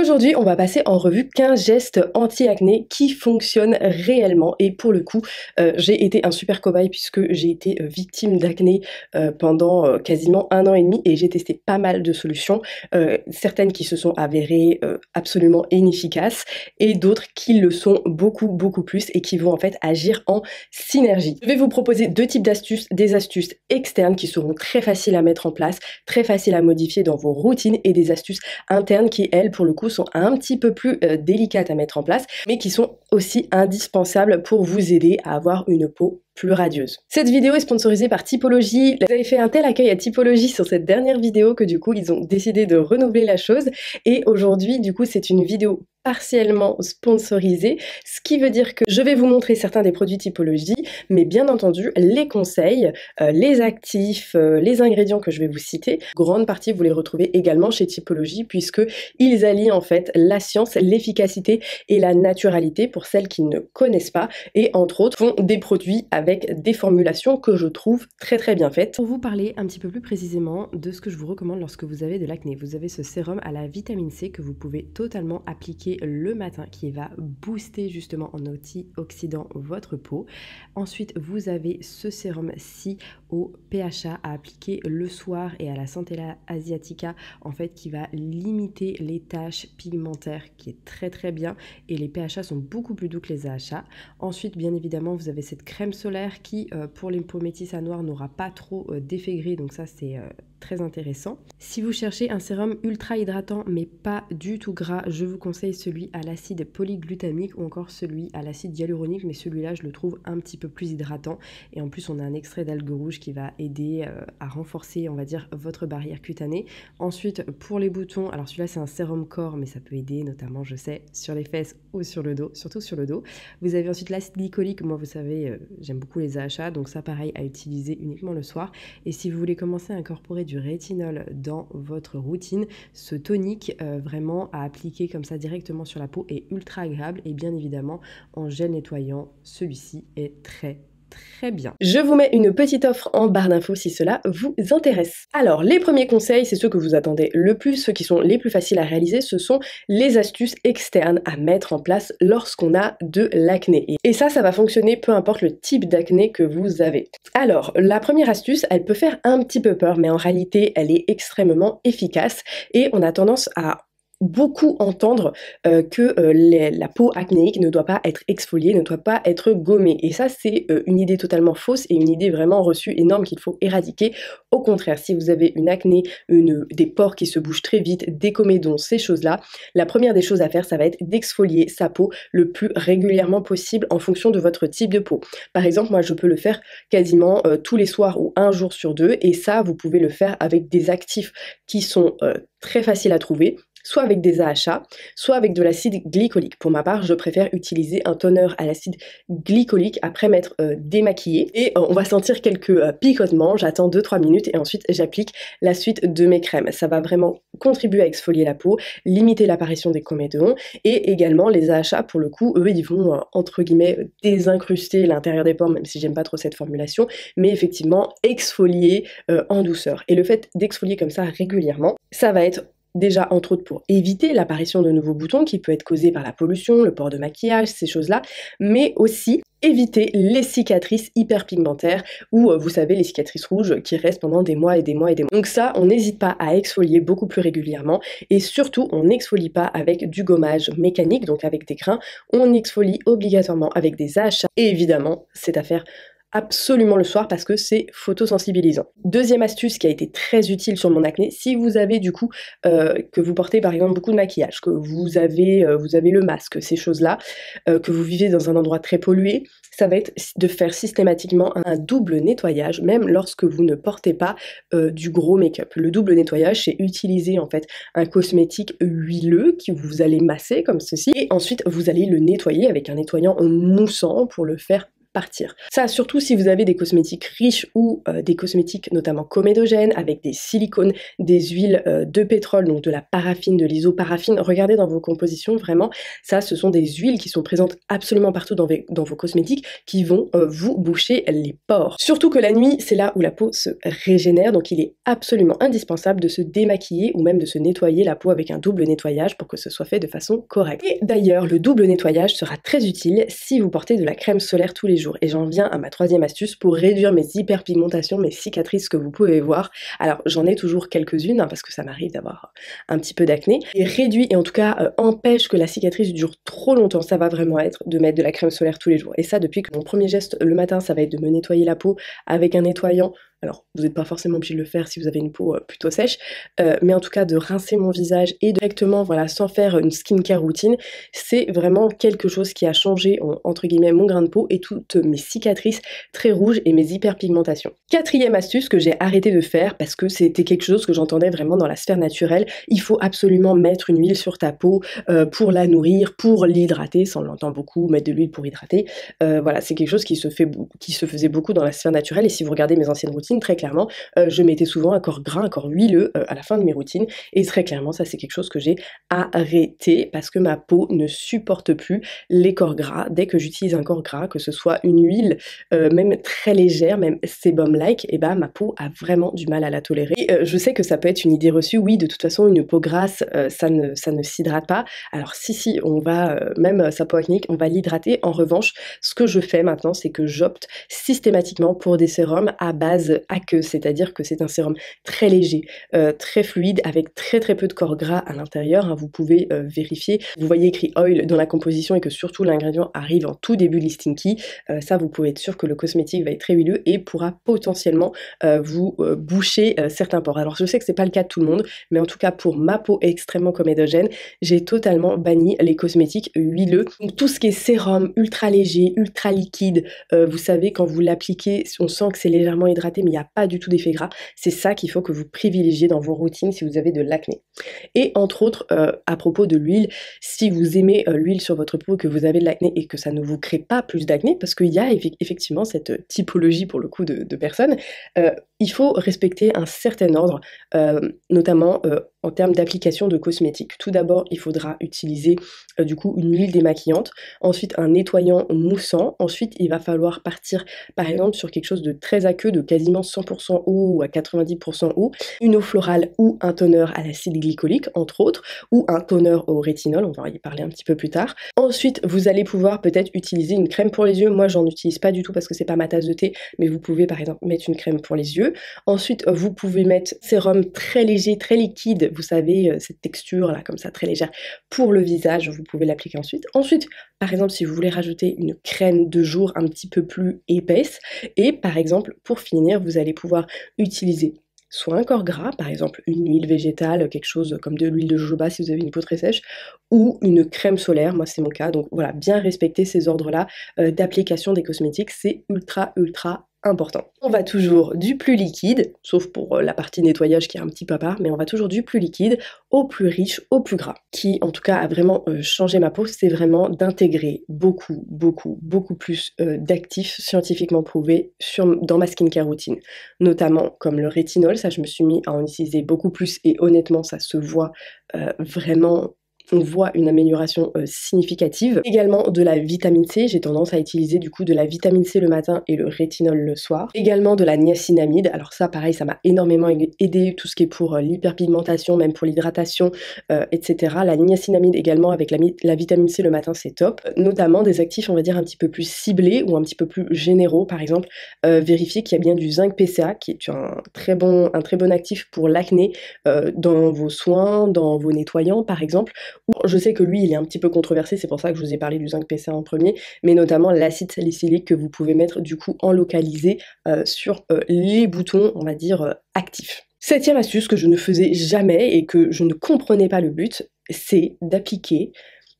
Aujourd'hui, on va passer en revue 15 gestes anti-acné qui fonctionnent réellement. Et pour le coup, j'ai été un super cobaye puisque j'ai été victime d'acné pendant quasiment 1 an et demi et j'ai testé pas mal de solutions, certaines qui se sont avérées absolument inefficaces et d'autres qui le sont beaucoup plus et qui vont en fait agir en synergie. Je vais vous proposer deux types d'astuces, des astuces externes qui seront très faciles à mettre en place, très faciles à modifier dans vos routines et des astuces internes qui, elles, pour le coup, sont un petit peu plus délicates à mettre en place, mais qui sont aussi indispensables pour vous aider à avoir une peau plus radieuse. Cette vidéo est sponsorisée par Typologie. Vous avez fait un tel accueil à Typologie sur cette dernière vidéo que du coup, ils ont décidé de renouveler la chose. Et aujourd'hui, du coup, c'est une vidéo partiellement sponsorisée, ce qui veut dire que je vais vous montrer certains des produits Typologie, mais bien entendu, les conseils, les actifs, les ingrédients que je vais vous citer, grande partie, vous les retrouvez également chez Typologie, puisque ils allient en fait la science, l'efficacité et la naturalité pour celles qui ne connaissent pas, et entre autres, font des produits avec des formulations que je trouve très bien faites. Pour vous parler un petit peu plus précisément de ce que je vous recommande lorsque vous avez de l'acné, vous avez ce sérum à la vitamine C que vous pouvez totalement appliquer le matin qui va booster justement en antioxydant votre peau. Ensuite, vous avez ce sérum C au PHA à appliquer le soir et à la Centella asiatica en fait qui va limiter les taches pigmentaires, qui est très bien, et les PHA sont beaucoup plus doux que les AHA. Ensuite, bien évidemment, vous avez cette crème solaire qui pour les peaux métisses à noir n'aura pas trop d'effet gris, donc ça c'est très intéressant. Si vous cherchez un sérum ultra hydratant mais pas du tout gras, je vous conseille celui à l'acide polyglutamique ou encore celui à l'acide hyaluronique, mais celui-là je le trouve un petit peu plus hydratant et en plus on a un extrait d'algue rouge qui va aider à renforcer, on va dire, votre barrière cutanée. Ensuite, pour les boutons, alors celui-là c'est un sérum corps, mais ça peut aider notamment, je sais, sur les fesses ou sur le dos, surtout sur le dos. Vous avez ensuite l'acide glycolique, moi vous savez, j'aime beaucoup les AHA, donc ça pareil à utiliser uniquement le soir. Et si vous voulez commencer à incorporer du rétinol dans votre routine, ce tonique vraiment à appliquer comme ça directement sur la peau est ultra agréable, et bien évidemment en gel nettoyant, celui-ci est très bien. Je vous mets une petite offre en barre d'infos si cela vous intéresse. Alors, les premiers conseils, c'est ceux que vous attendez le plus, ceux qui sont les plus faciles à réaliser, ce sont les astuces externes à mettre en place lorsqu'on a de l'acné. Et ça va fonctionner peu importe le type d'acné que vous avez. Alors, la première astuce, elle peut faire un petit peu peur, mais en réalité, elle est extrêmement efficace et on a tendance à beaucoup entendre que la peau acnéique ne doit pas être exfoliée, ne doit pas être gommée. Et ça, c'est une idée totalement fausse et une idée vraiment reçue énorme qu'il faut éradiquer. Au contraire, si vous avez une acné, des pores qui se bougent très vite, des comédons, ces choses-là, la première des choses à faire, ça va être d'exfolier sa peau le plus régulièrement possible en fonction de votre type de peau. Par exemple, moi, je peux le faire quasiment tous les soirs ou un jour sur deux, et ça, vous pouvez le faire avec des actifs qui sont très faciles à trouver, soit avec des AHA, soit avec de l'acide glycolique. Pour ma part, je préfère utiliser un toner à l'acide glycolique après m'être démaquillée. Et on va sentir quelques picotements, j'attends 2-3 minutes et ensuite j'applique la suite de mes crèmes. Ça va vraiment contribuer à exfolier la peau, limiter l'apparition des comédons, et également les AHA, pour le coup, eux, ils vont entre guillemets désincruster l'intérieur des pores, même si j'aime pas trop cette formulation, mais effectivement exfolier en douceur. Et le fait d'exfolier comme ça régulièrement, ça va être déjà, entre autres, pour éviter l'apparition de nouveaux boutons qui peut être causé par la pollution, le port de maquillage, ces choses-là, mais aussi éviter les cicatrices hyperpigmentaires ou, vous savez, les cicatrices rouges qui restent pendant des mois et des mois et des mois. Donc ça, on n'hésite pas à exfolier beaucoup plus régulièrement, et surtout, on n'exfolie pas avec du gommage mécanique, donc avec des grains, on exfolie obligatoirement avec des AHA, et évidemment, c'est à faire absolument le soir parce que c'est photosensibilisant. Deuxième astuce qui a été très utile sur mon acné, si vous avez du coup que vous portez par exemple beaucoup de maquillage, que vous avez le masque, ces choses-là, que vous vivez dans un endroit très pollué, ça va être de faire systématiquement un double nettoyage, même lorsque vous ne portez pas du gros make-up. Le double nettoyage, c'est utiliser en fait un cosmétique huileux que vous allez masser comme ceci, et ensuite vous allez le nettoyer avec un nettoyant moussant pour le faire partir. Ça, surtout si vous avez des cosmétiques riches ou des cosmétiques notamment comédogènes avec des silicones, des huiles de pétrole, donc de la paraffine, de l'isoparaffine. Regardez dans vos compositions, vraiment, ça, ce sont des huiles qui sont présentes absolument partout dans vos cosmétiques qui vont vous boucher les pores. Surtout que la nuit, c'est là où la peau se régénère, donc il est absolument indispensable de se démaquiller ou même de se nettoyer la peau avec un double nettoyage pour que ce soit fait de façon correcte. Et d'ailleurs, le double nettoyage sera très utile si vous portez de la crème solaire tous les jours. Et j'en viens à ma troisième astuce pour réduire mes hyperpigmentations, mes cicatrices que vous pouvez voir. Alors j'en ai toujours quelques-unes parce que ça m'arrive d'avoir un petit peu d'acné. Et réduit et en tout cas empêche que la cicatrice dure trop longtemps, ça va vraiment être de mettre de la crème solaire tous les jours. Et ça depuis que mon premier geste le matin, ça va être de me nettoyer la peau avec un nettoyant. Alors, vous n'êtes pas forcément obligé de le faire si vous avez une peau plutôt sèche, mais en tout cas de rincer mon visage et directement, voilà, sans faire une skincare routine, c'est vraiment quelque chose qui a changé, entre guillemets, mon grain de peau et toutes mes cicatrices très rouges et mes hyperpigmentations. Quatrième astuce que j'ai arrêté de faire parce que c'était quelque chose que j'entendais vraiment dans la sphère naturelle, il faut absolument mettre une huile sur ta peau pour la nourrir, pour l'hydrater, ça on l'entend beaucoup, mettre de l'huile pour hydrater, voilà, c'est quelque chose qui se faisait beaucoup dans la sphère naturelle et si vous regardez mes anciennes routines, très clairement, je mettais souvent un corps gras, un corps huileux à la fin de mes routines et très clairement ça c'est quelque chose que j'ai arrêté parce que ma peau ne supporte plus les corps gras. Dès que j'utilise un corps gras, que ce soit une huile même très légère, même sébum-like, et bah ma peau a vraiment du mal à la tolérer. Et je sais que ça peut être une idée reçue, oui de toute façon une peau grasse ça ne s'hydrate pas. Alors si on va, même sa peau acnéique, on va l'hydrater. En revanche, ce que je fais maintenant c'est que j'opte systématiquement pour des sérums à base aqueuse, c'est-à-dire que c'est un sérum très léger, très fluide, avec très peu de corps gras à l'intérieur, hein, vous pouvez vérifier. Vous voyez écrit oil dans la composition et que surtout l'ingrédient arrive en tout début de listing key, ça vous pouvez être sûr que le cosmétique va être très huileux et pourra potentiellement vous boucher certains pores. Alors je sais que c'est pas le cas de tout le monde, mais en tout cas pour ma peau extrêmement comédogène, j'ai totalement banni les cosmétiques huileux. Donc tout ce qui est sérum ultra léger, ultra liquide, vous savez quand vous l'appliquez, on sent que c'est légèrement hydraté mais il n'y a pas du tout d'effet gras, c'est ça qu'il faut que vous privilégiez dans vos routines si vous avez de l'acné. Et entre autres, à propos de l'huile, si vous aimez l'huile sur votre peau, que vous avez de l'acné et que ça ne vous crée pas plus d'acné, parce qu'il y a effectivement cette typologie pour le coup de personnes, il faut respecter un certain ordre, notamment en termes d'application de cosmétiques. Tout d'abord, il faudra utiliser du coup une huile démaquillante, ensuite un nettoyant moussant, ensuite il va falloir partir par exemple sur quelque chose de très aqueux, de quasiment 100% eau ou à 90% eau, une eau florale ou un toner à l'acide glycolique entre autres, ou un toner au rétinol, on va y parler un petit peu plus tard. Ensuite, vous allez pouvoir peut-être utiliser une crème pour les yeux, moi j'en utilise pas du tout parce que c'est pas ma tasse de thé, mais vous pouvez par exemple mettre une crème pour les yeux. Ensuite, vous pouvez mettre sérum très léger, très liquide, vous savez, cette texture là comme ça très légère pour le visage, vous pouvez l'appliquer ensuite. Ensuite, par exemple, si vous voulez rajouter une crème de jour un petit peu plus épaisse, et par exemple, pour finir, vous allez pouvoir utiliser soit un corps gras, par exemple une huile végétale, quelque chose comme de l'huile de jojoba si vous avez une peau très sèche, ou une crème solaire, moi c'est mon cas, donc voilà, bien respecter ces ordres-là d'application des cosmétiques, c'est ultra important. On va toujours du plus liquide, sauf pour la partie nettoyage qui est un petit peu à part, mais on va toujours du plus liquide au plus riche, au plus gras. Qui en tout cas a vraiment changé ma peau, c'est vraiment d'intégrer beaucoup plus d'actifs scientifiquement prouvés dans ma skincare routine. Notamment comme le rétinol, ça je me suis mis à en utiliser beaucoup plus et honnêtement ça se voit vraiment. On voit une amélioration significative. Également de la vitamine C, j'ai tendance à utiliser du coup de la vitamine C le matin et le rétinol le soir. Également de la niacinamide, alors ça pareil, ça m'a énormément aidé, tout ce qui est pour l'hyperpigmentation, même pour l'hydratation, etc. La niacinamide également avec la vitamine C le matin, c'est top. Notamment des actifs, on va dire, un petit peu plus ciblés ou un petit peu plus généraux, par exemple, vérifier qu'il y a bien du zinc PCA, qui est un très bon actif pour l'acné, dans vos soins, dans vos nettoyants, par exemple. Je sais que lui, il est un petit peu controversé, c'est pour ça que je vous ai parlé du zinc PCA en premier, mais notamment l'acide salicylique que vous pouvez mettre du coup en localisé sur les boutons, on va dire, actifs. Septième astuce que je ne faisais jamais et que je ne comprenais pas le but, c'est d'appliquer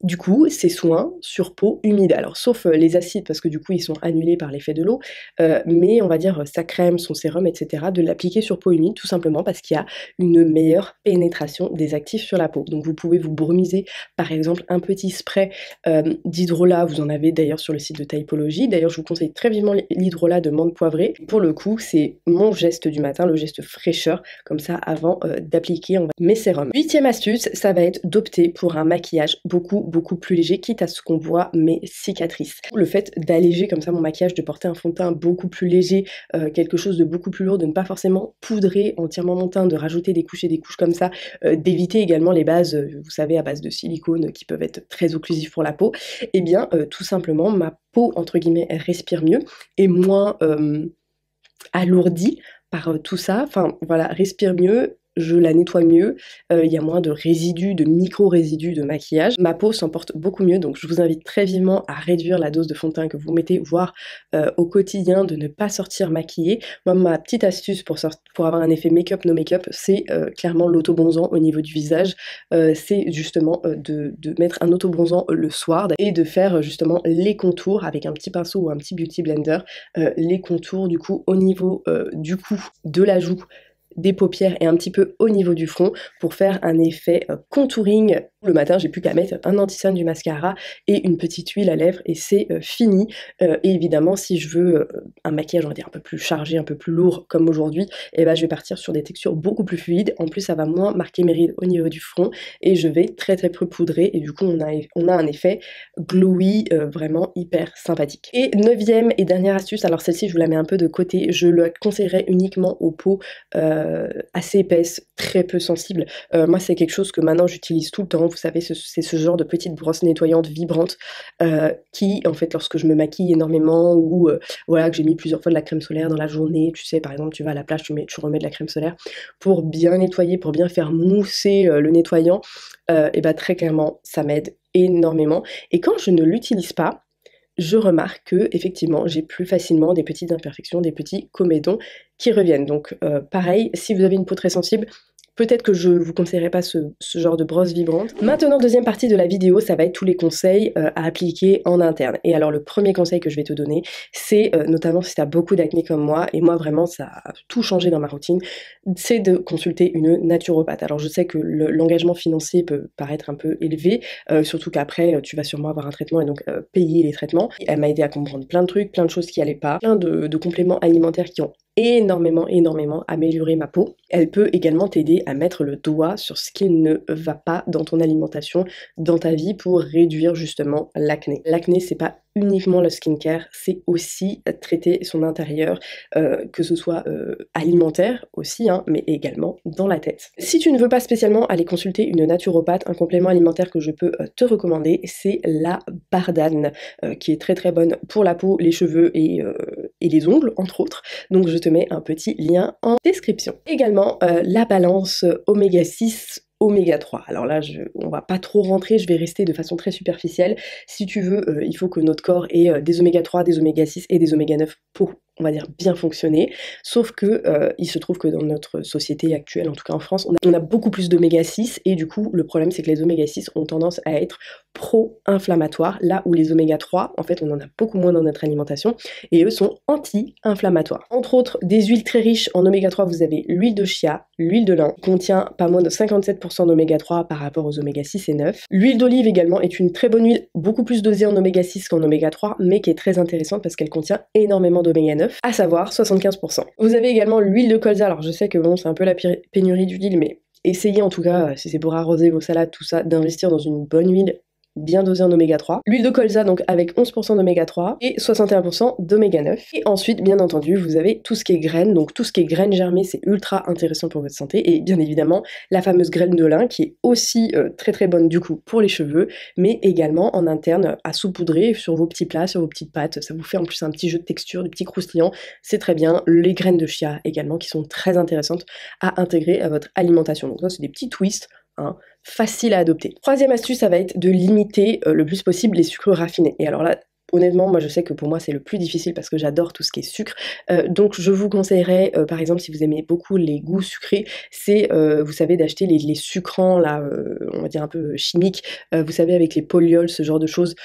Du coup, ces soins sur peau humide, alors sauf les acides parce que du coup ils sont annulés par l'effet de l'eau, mais on va dire sa crème, son sérum, etc., de l'appliquer sur peau humide tout simplement parce qu'il y a une meilleure pénétration des actifs sur la peau. Donc vous pouvez vous brumiser par exemple un petit spray d'hydrolat, vous en avez d'ailleurs sur le site de Typologie. D'ailleurs je vous conseille très vivement l'hydrolat de menthe poivrée. Pour le coup c'est mon geste du matin, le geste fraîcheur, comme ça avant d'appliquer mes sérums. 8e astuce, ça va être d'opter pour un maquillage beaucoup plus léger, quitte à ce qu'on voit mes cicatrices. Le fait d'alléger comme ça mon maquillage, de porter un fond de teint beaucoup plus léger, quelque chose de beaucoup plus lourd, de ne pas forcément poudrer entièrement mon teint, de rajouter des couches et des couches comme ça, d'éviter également les bases, vous savez, à base de silicone qui peuvent être très occlusives pour la peau, et bien tout simplement ma peau entre guillemets respire mieux et moins alourdie par tout ça, enfin voilà, respire mieux, je la nettoie mieux, il y a moins de résidus, de micro-résidus de maquillage. Ma peau s'en porte beaucoup mieux, donc je vous invite très vivement à réduire la dose de fond de teint que vous mettez, voire au quotidien, de ne pas sortir maquillée. Moi, ma petite astuce pour avoir un effet make-up, no make-up, c'est clairement l'autobronzant au niveau du visage. C'est justement de mettre un autobronzant le soir et de faire justement les contours avec un petit pinceau ou un petit beauty blender, les contours du coup au niveau du cou, de la joue, des paupières et un petit peu au niveau du front pour faire un effet contouring. Le matin, j'ai plus qu'à mettre un anti-cerne, du mascara et une petite huile à lèvres et c'est fini. Et évidemment, si je veux un maquillage, on va dire, un peu plus chargé, un peu plus lourd comme aujourd'hui, et ben, je vais partir sur des textures beaucoup plus fluides. En plus, ça va moins marquer mes rides au niveau du front et je vais très peu poudrer et du coup, on a un effet glowy vraiment hyper sympathique. Et 9e et dernière astuce, alors celle-ci, je vous la mets un peu de côté, je la conseillerais uniquement aux peaux assez épaisse, très peu sensible. Moi, c'est quelque chose que maintenant j'utilise tout le temps. Vous savez, c'est ce genre de petite brosse nettoyante vibrante qui, en fait, lorsque je me maquille énormément ou voilà, que j'ai mis plusieurs fois de la crème solaire dans la journée, tu sais, par exemple, tu vas à la plage, tu remets de la crème solaire pour bien nettoyer, pour bien faire mousser le nettoyant, et bah très clairement, ça m'aide énormément. Et quand je ne l'utilise pas, je remarque que effectivement j'ai plus facilement des petites imperfections, des petits comédons qui reviennent. Donc pareil, si vous avez une peau très sensible, peut-être que je vous conseillerais pas ce genre de brosse vibrante. Maintenant, deuxième partie de la vidéo, ça va être tous les conseils à appliquer en interne. Et alors le premier conseil que je vais te donner, c'est notamment si tu as beaucoup d'acné comme moi, et moi vraiment ça a tout changé dans ma routine, c'est de consulter une naturopathe. Alors je sais que l'engagement financier peut paraître un peu élevé, surtout qu'après tu vas sûrement avoir un traitement et donc payer les traitements. Elle m'a aidé à comprendre plein de trucs, plein de choses qui allaient pas, plein de compléments alimentaires qui ont énormément amélioré ma peau. Elle peut également t'aider à mettre le doigt sur ce qui ne va pas dans ton alimentation, dans ta vie, pour réduire justement l'acné. L'acné, c'est pas uniquement le skincare, c'est aussi traiter son intérieur, que ce soit alimentaire aussi, hein, mais également dans la tête. Si tu ne veux pas spécialement aller consulter une naturopathe, un complément alimentaire que je peux te recommander, c'est la bardane, qui est très bonne pour la peau, les cheveux et les ongles, entre autres. Donc je te mets un petit lien en description. Également, la balance oméga 6, oméga 3. Alors là, on va pas trop rentrer, je vais rester de façon très superficielle. Si tu veux, il faut que notre corps ait des oméga 3, des oméga 6 et des oméga 9 pour, on va dire, bien fonctionner. Sauf que il se trouve que dans notre société actuelle, en tout cas en France, on a beaucoup plus d'oméga 6 et du coup, le problème c'est que les oméga 6 ont tendance à être pro-inflammatoires, là où les oméga 3, en fait, on en a beaucoup moins dans notre alimentation et eux sont anti-inflammatoires. Entre autres, des huiles très riches en oméga 3, vous avez l'huile de chia, l'huile de lin, contient pas moins de 57% d'oméga 3 par rapport aux oméga 6 et 9. L'huile d'olive également est une très bonne huile, beaucoup plus dosée en oméga 6 qu'en oméga 3, mais qui est très intéressante parce qu'elle contient énormément d'oméga 9, à savoir 75%. Vous avez également l'huile de colza, alors je sais que bon, c'est un peu la pénurie d'huile, mais essayez en tout cas, si c'est pour arroser vos salades, tout ça, d'investir dans une bonne huile bien dosé en oméga 3. L'huile de colza donc avec 11% d'oméga 3 et 61% d'oméga 9. Et ensuite bien entendu vous avez tout ce qui est graines, donc tout ce qui est graines germées c'est ultra intéressant pour votre santé et bien évidemment la fameuse graine de lin qui est aussi très bonne du coup pour les cheveux mais également en interne à saupoudrer sur vos petits plats, sur vos petites pâtes, ça vous fait en plus un petit jeu de texture, des petits croustillants, c'est très bien. Les graines de chia également qui sont très intéressantes à intégrer à votre alimentation, donc ça c'est des petits twists, hein, facile à adopter. Troisième astuce, ça va être de limiter le plus possible les sucres raffinés. Et alors là, Honnêtement, moi je sais que pour moi c'est le plus difficile parce que j'adore tout ce qui est sucre. Donc je vous conseillerais, par exemple si vous aimez beaucoup les goûts sucrés, c'est, vous savez d'acheter les sucrants là, on va dire un peu chimiques, vous savez avec les polyols, ce genre de choses,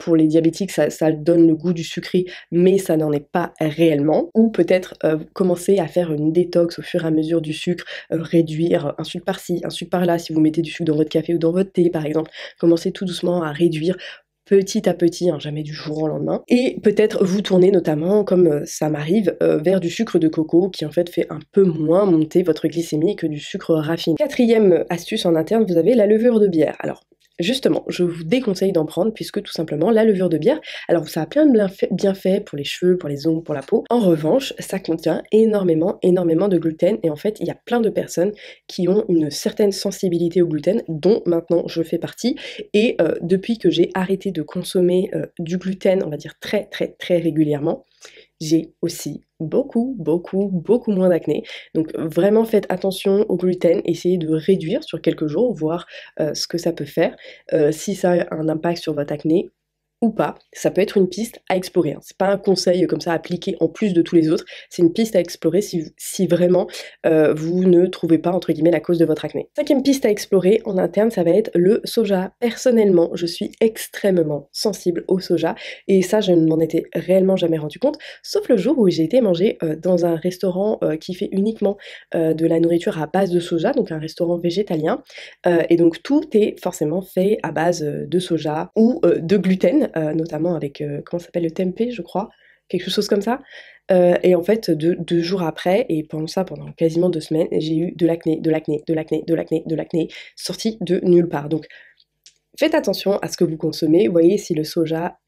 pour les diabétiques ça donne le goût du sucré, mais ça n'en est pas réellement. Ou peut-être, commencer à faire une détox au fur et à mesure du sucre, réduire un sucre par-ci, un sucre par-là, si vous mettez du sucre dans votre café ou dans votre thé par exemple. Commencez tout doucement à réduire petit à petit, hein, jamais du jour au lendemain, et peut-être vous tourner notamment, comme ça m'arrive, vers du sucre de coco qui en fait fait un peu moins monter votre glycémie que du sucre raffiné. Quatrième astuce en interne, vous avez la levure de bière. Alors justement, je vous déconseille d'en prendre puisque tout simplement la levure de bière, alors ça a plein de bienfaits pour les cheveux, pour les ongles, pour la peau. En revanche, ça contient énormément de gluten et en fait, il y a plein de personnes qui ont une certaine sensibilité au gluten, dont maintenant je fais partie. Et depuis que j'ai arrêté de consommer du gluten, on va dire très régulièrement, j'ai aussi beaucoup moins d'acné. Donc vraiment faites attention au gluten, essayez de réduire sur quelques jours, voir ce que ça peut faire, si ça a un impact sur votre acné ou pas. Ça peut être une piste à explorer, hein. C'est pas un conseil comme ça appliqué en plus de tous les autres, c'est une piste à explorer si vraiment vous ne trouvez pas entre guillemets la cause de votre acné. Cinquième piste à explorer en interne, ça va être le soja. Personnellement, je suis extrêmement sensible au soja et ça je ne m'en étais réellement jamais rendu compte, sauf le jour où j'ai été manger dans un restaurant qui fait uniquement de la nourriture à base de soja, donc un restaurant végétalien, et donc tout est forcément fait à base de soja ou de gluten, notamment avec, comment ça s'appelle, le tempeh je crois, quelque chose comme ça. Et en fait 2 jours après, et pendant quasiment 2 semaines, j'ai eu de l'acné sorti de nulle part. Donc faites attention à ce que vous consommez, voyez si le soja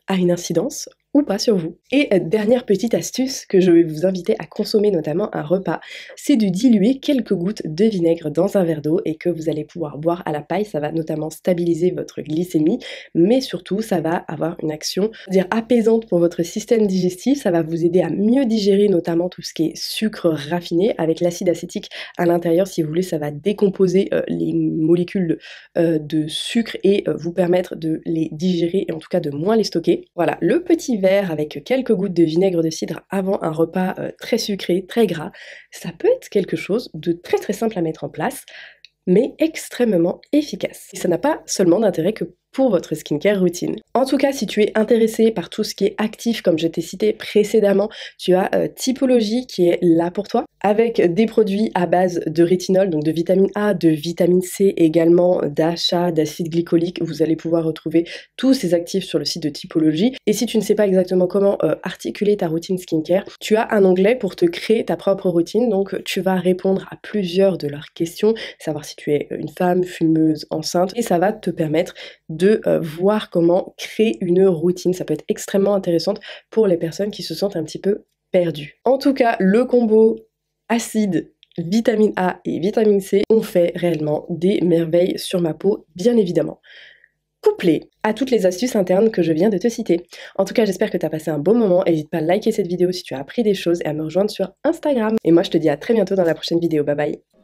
a une incidence ou pas sur vous. Et dernière petite astuce que je vais vous inviter à consommer notamment un repas, c'est de diluer quelques gouttes de vinaigre dans un verre d'eau et que vous allez pouvoir boire à la paille. Ça va notamment stabiliser votre glycémie, mais surtout ça va avoir une action, on va dire, apaisante pour votre système digestif. Ça va vous aider à mieux digérer notamment tout ce qui est sucre raffiné avec l'acide acétique à l'intérieur. Si vous voulez, ça va décomposer les molécules de sucre et vous permettre de les digérer et en tout cas de moins les stocker. Voilà, le petit verre avec quelques gouttes de vinaigre de cidre avant un repas très sucré, très gras, ça peut être quelque chose de très simple à mettre en place, mais extrêmement efficace. Et ça n'a pas seulement d'intérêt que pour votre skincare routine. En tout cas, si tu es intéressé par tout ce qui est actif, comme je t'ai cité précédemment, tu as Typologie qui est là pour toi, avec des produits à base de rétinol, donc de vitamine A, de vitamine C, également d'AHA, d'acide glycolique. Vous allez pouvoir retrouver tous ces actifs sur le site de Typologie. Et si tu ne sais pas exactement comment articuler ta routine skincare, tu as un onglet pour te créer ta propre routine, donc tu vas répondre à plusieurs de leurs questions, savoir si tu es une femme, fumeuse, enceinte, et ça va te permettre de voir comment créer une routine. Ça peut être extrêmement intéressant pour les personnes qui se sentent un petit peu perdues. En tout cas, le combo acide, vitamine A et vitamine C ont fait réellement des merveilles sur ma peau, bien évidemment, couplé à toutes les astuces internes que je viens de te citer. En tout cas, j'espère que tu as passé un bon moment. N'hésite pas à liker cette vidéo si tu as appris des choses et à me rejoindre sur Instagram. Et moi, je te dis à très bientôt dans la prochaine vidéo. Bye bye!